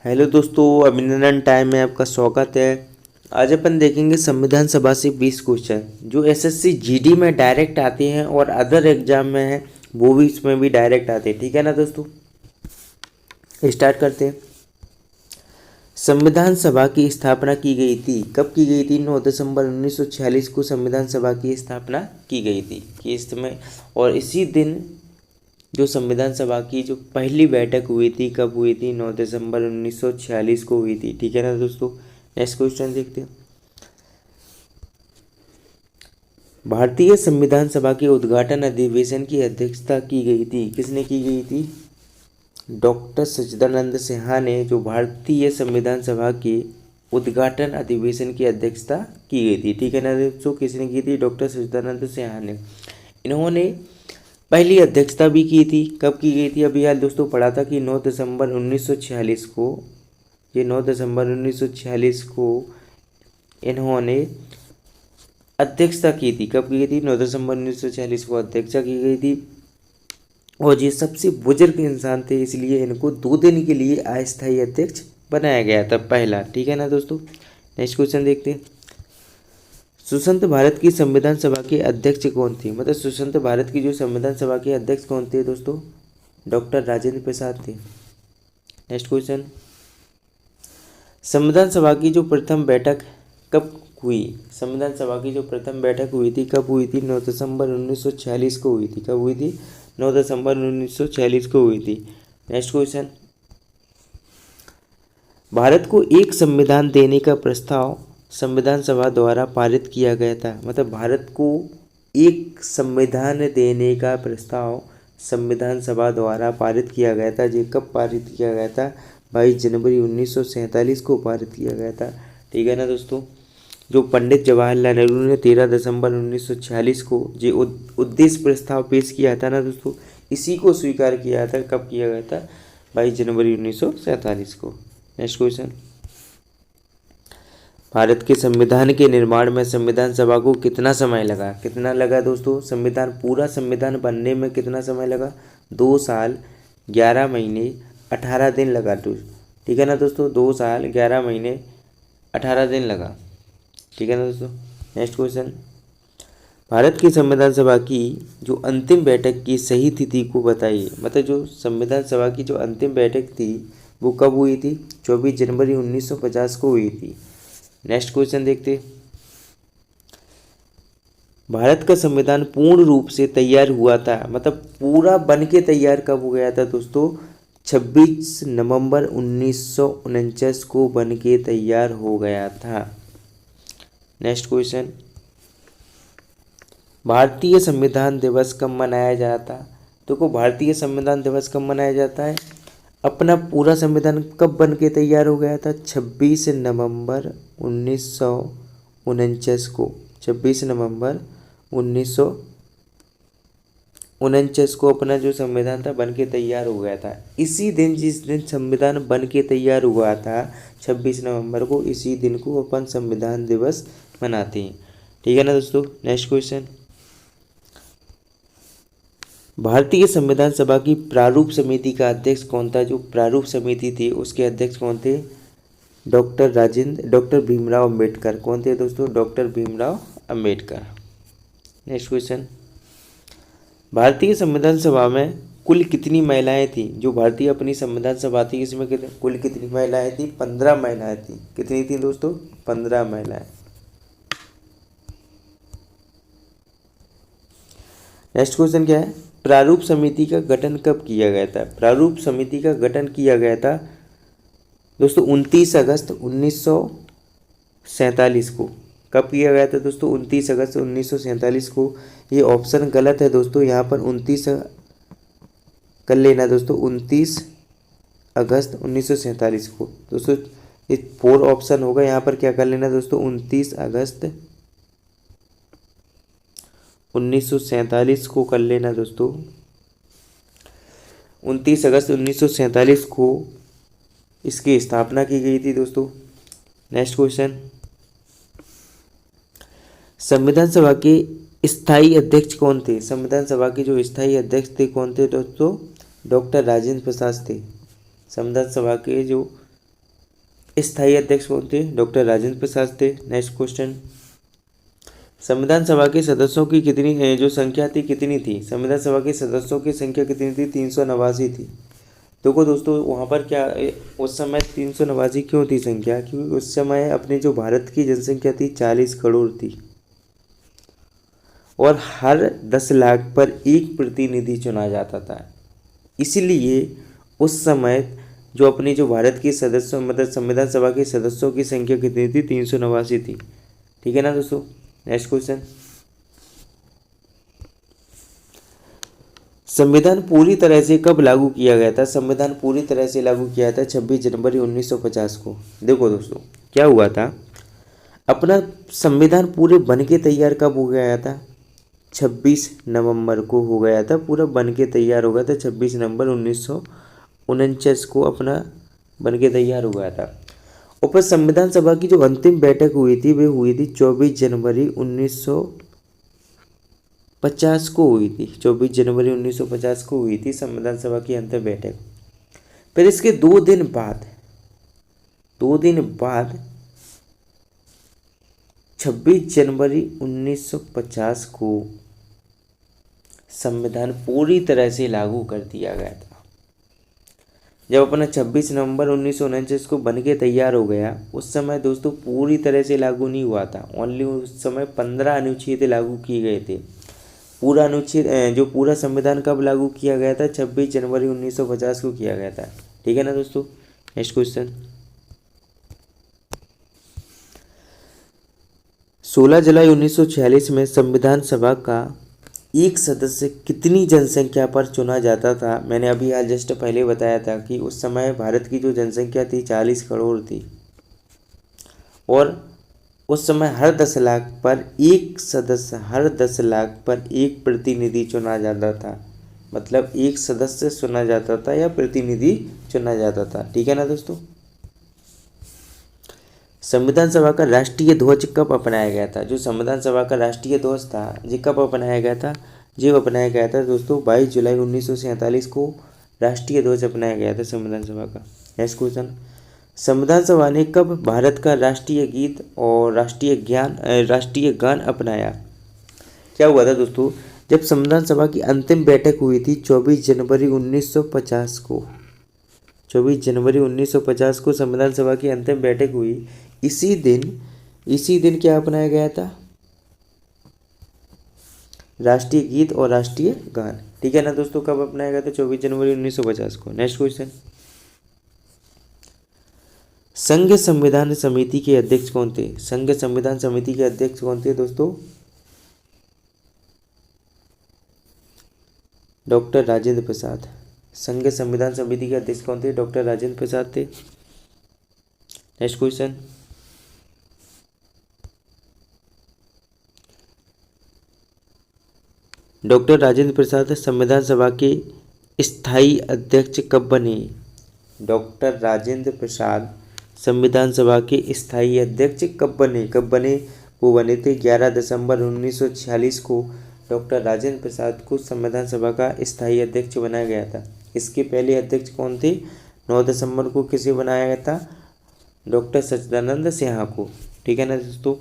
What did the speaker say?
Hello दोस्तों, अभिनंदन time में आपका स्वागत है। आज अपन देखेंगे संविधान सभा से 20 क्वेश्चन जो एसएससी जीडी में डायरेक्ट आते हैं और अदर एग्जाम में है वो भी इसमें भी डायरेक्ट आते हैं। ठीक है ना दोस्तों, स्टार्ट करते हैं। संविधान सभा की स्थापना की गई थी, कब की गई थी? 9 दिसंबर 1946 को संविधान सभा की स्थापना की गई थी कि इसमें, और इसी दिन जो संविधान सभा की जो पहली बैठक हुई थी कब हुई थी? 9 दिसंबर 1946 को हुई थी। ठीक है ना दोस्तों, नेक्स्ट क्वेश्चन देखते हैं। भारतीय संविधान सभा के उद्घाटन अधिवेशन की अध्यक्षता की गई थी, किसने की गई थी? डॉक्टर सच्चिदानंद सिन्हा ने जो भारतीय संविधान सभा के उद्घाटन अधिवेशन की अध्यक्षता की गई थी। ठीक है ना दोस्तों, किसने की थी? डॉक्टर सच्चिदानंद सिन्हा ने। इन्होंने पहली अध्यक्षता भी की थी, कब की गई थी? अभी हाल दोस्तों पढ़ा था कि 9 दिसंबर 1946 को, ये 9 दिसंबर 1946 को इन्होंने अध्यक्षता की थी। कब की गई थी? 9 दिसंबर 1946 को अध्यक्षता की गई थी। और ये सबसे बुजुर्ग इंसान थे, इसलिए इनको 2 दिन के लिए अस्थायी अध्यक्ष बनाया गया था पहला। ठीक है ना दोस्तों, नेक्स्ट क्वेश्चन देखते हैं। स्वतंत्र भारत की संविधान सभा के अध्यक्ष कौन थे? मतलब स्वतंत्र भारत की जो संविधान सभा के अध्यक्ष कौन थे दोस्तों? डॉक्टर राजेंद्र प्रसाद थे। Next question. संविधान सभा की जो प्रथम बैठक कब हुई? संविधान सभा की जो प्रथम बैठक हुई थी कब हुई थी? 9 दिसंबर 1946 को हुई थी। कब हुई थी? 9 दिसंबर 1946 को हुई थी। Next question. भारत को एक संविधान देने का प्रस्ताव संविधान सभा द्वारा पारित किया गया था। मतलब भारत को एक संविधान देने का प्रस्ताव संविधान सभा द्वारा पारित किया गया था। ये कब पारित किया गया था? 22 जनवरी 1947 को पारित किया गया था। ठीक है ना दोस्तों, जो पंडित जवाहरलाल नेहरू ने 13 दिसंबर 1946 को जो उद्देश्य प्रस्ताव पेश किया था ना दोस्तों, इसी को स्वीकार किया था। कब किया गया था? 22 जनवरी 1947 को। Next question. भारत के संविधान के निर्माण में संविधान सभा को कितना समय लगा? कितना लगा दोस्तों? संविधान, पूरा संविधान बनने में कितना समय लगा? 2 साल 11 महीने 18 दिन लगा। ठीक है ना दोस्तों, 2 साल 11 महीने 18 दिन लगा। ठीक है ना दोस्तों, नेक्स्ट क्वेश्चन। भारत की संविधान सभा की जो अंतिम बैठक की सही तिथि को बताइए। मतलब जो संविधान सभा की जो अंतिम बैठक थी वो कब हुई थी? 24 जनवरी 1950 को हुई थी। नेक्स्ट क्वेश्चन देखते। भारत का संविधान पूर्ण रूप से तैयार हुआ था, मतलब पूरा बन के तैयार कब हो गया था दोस्तों? 26 नवंबर 1949 को बन के तैयार हो गया था। Next question. भारतीय संविधान दिवस कब मनाया जाता? देखो, भारतीय संविधान दिवस कब मनाया जाता है? अपना पूरा संविधान कब बन के तैयार हो गया था? 26 नवंबर 1949 को। 26 नवंबर 1949 को अपना जो संविधान था बन के तैयार हो गया था। इसी दिन, जिस दिन संविधान बन के तैयार हुआ था 26 नवंबर को, इसी दिन को अपन संविधान दिवस मनाते हैं। ठीक है ना दोस्तों, नेक्स्ट क्वेश्चन। भारतीय संविधान सभा की प्रारूप समिति का अध्यक्ष कौन था? जो प्रारूप समिति थी उसके अध्यक्ष कौन थे? डॉक्टर भीमराव अंबेडकर। कौन थे दोस्तों? Doctor Bhimrao Ambedkar. Next question. भारतीय संविधान सभा में कुल कितनी महिलाएं थी? जो भारतीय अपनी संविधान सभा थी इसमें कुल कितनी महिलाएं थी? 15 महिलाएं थी। कितनी थी दोस्तों? 15 महिलाएं। नेक्स्ट क्वेश्चन क्या है? प्रारूप समिति का गठन कब किया गया था? प्रारूप समिति का गठन किया गया था दोस्तों 29 अगस्त 1947 को। कब किया गया था दोस्तों? 29 अगस्त 1947 को। ये ऑप्शन गलत है दोस्तों, यहाँ पर 29 कर लेना दोस्तों, 29 अगस्त 1947 को। दोस्तों ये 4 ऑप्शन होगा, यहाँ पर क्या कर लेना दोस्तों? 29 अगस्त 1947 को कर लेना दोस्तों। 29 अगस्त 1947 को इसकी स्थापना की गई थी दोस्तों। Next question. संविधान सभा के स्थायी अध्यक्ष कौन थे? संविधान सभा के जो स्थायी अध्यक्ष थे कौन थे दोस्तों? डॉक्टर राजेंद्र प्रसाद थे। संविधान सभा के जो स्थायी अध्यक्ष कौन थे? डॉक्टर राजेंद्र प्रसाद थे। नेक्स्ट क्वेश्चन, संविधान सभा के सदस्यों की कितनी जो संख्या थी कितनी थी? संविधान सभा के सदस्यों की संख्या कितनी थी? 389 थी। देखो दोस्तों वहाँ पर क्या उस समय 389 क्यों थी संख्या? क्योंकि उस समय अपने जो भारत की जनसंख्या थी 40 करोड़ थी और हर 10 लाख पर एक प्रतिनिधि चुना जाता था। इसलिए उस समय जो अपनी जो भारत की सदस्यों मतलब संविधान सभा के सदस्यों की संख्या कितनी थी? 389 थी। ठीक है ना दोस्तों। नेक्स्ट क्वेश्चन, संविधान पूरी तरह से कब लागू किया गया था? संविधान पूरी तरह से लागू किया था 26 जनवरी 1950 को। देखो दोस्तों क्या हुआ था, अपना संविधान पूरे बन के तैयार कब हो गया था? 26 नवंबर को हो गया था, पूरा बन के तैयार हो गया था 26 नवंबर 1949 को अपना बन के तैयार हो गया था। और फिर संविधान सभा की जो अंतिम बैठक हुई थी वे हुई थी 24 जनवरी 1950 को हुई थी। 24 जनवरी 1950 को हुई थी संविधान सभा की अंतिम बैठक। फिर इसके 2 दिन बाद 26 जनवरी 1950 को संविधान पूरी तरह से लागू कर दिया गया था। जब अपना 26 नवंबर 1949 को बन के तैयार हो गया, उस समय दोस्तों पूरी तरह से लागू नहीं हुआ था। ओनली उस समय 15 अनुच्छेद लागू किए गए थे। पूरा अनुच्छेद जो पूरा संविधान कब लागू किया गया था? 26 जनवरी 1950 को किया गया था। ठीक है ना दोस्तों। नेक्स्ट क्वेश्चन, 16 जुलाई 1946 में संविधान सभा का एक सदस्य कितनी जनसंख्या पर चुना जाता था? मैंने अभी आज जस्ट पहले बताया था कि उस समय भारत की जो जनसंख्या थी 40 करोड़ थी और उस समय हर 10 लाख पर एक सदस्य, हर 10 लाख पर एक प्रतिनिधि चुना जाता था। मतलब एक सदस्य चुना जाता था या प्रतिनिधि चुना जाता था। ठीक है ना दोस्तों। संविधान सभा का राष्ट्रीय ध्वज कब अपनाया गया था? जो संविधान सभा का राष्ट्रीय ध्वज था ये कब अपनाया गया था? ये अपनाया गया था दोस्तों 22 जुलाई 1947 को राष्ट्रीय ध्वज अपनाया गया था संविधान सभा का। नेक्स्ट क्वेश्चन, संविधान सभा ने कब भारत का राष्ट्रीय गीत और राष्ट्रीय गान अपनाया? क्या हुआ था दोस्तों, जब संविधान सभा की अंतिम बैठक हुई थी 24 जनवरी 1950 को, 24 जनवरी 1950 को संविधान सभा की अंतिम बैठक हुई। इसी दिन क्या अपनाया गया था? राष्ट्रीय गीत और राष्ट्रीय गान। ठीक है ना दोस्तों। कब अपनाया गया था? 24 जनवरी 1950 को। नेक्स्ट क्वेश्चन, संघ संविधान समिति के अध्यक्ष कौन थे? संघ संविधान समिति के अध्यक्ष कौन थे दोस्तों? डॉक्टर राजेंद्र प्रसाद। संघ संविधान समिति के अध्यक्ष कौन थे? डॉक्टर राजेंद्र प्रसाद थे। Next question, doctor Rajendra Prasad संविधान सभा के स्थायी अध्यक्ष कब बने? डॉक्टर राजेंद्र प्रसाद संविधान सभा के स्थायी अध्यक्ष कब बने? वो बने थे 11 दिसंबर 1946 को। डॉक्टर राजेंद्र प्रसाद को संविधान सभा का स्थायी अध्यक्ष बनाया गया था। इसके पहले अध्यक्ष कौन थे? 9 दिसंबर को किसे बनाया गया था? डॉक्टर सच्चिदानंद सिन्हा को। ठीक है ना दोस्तों।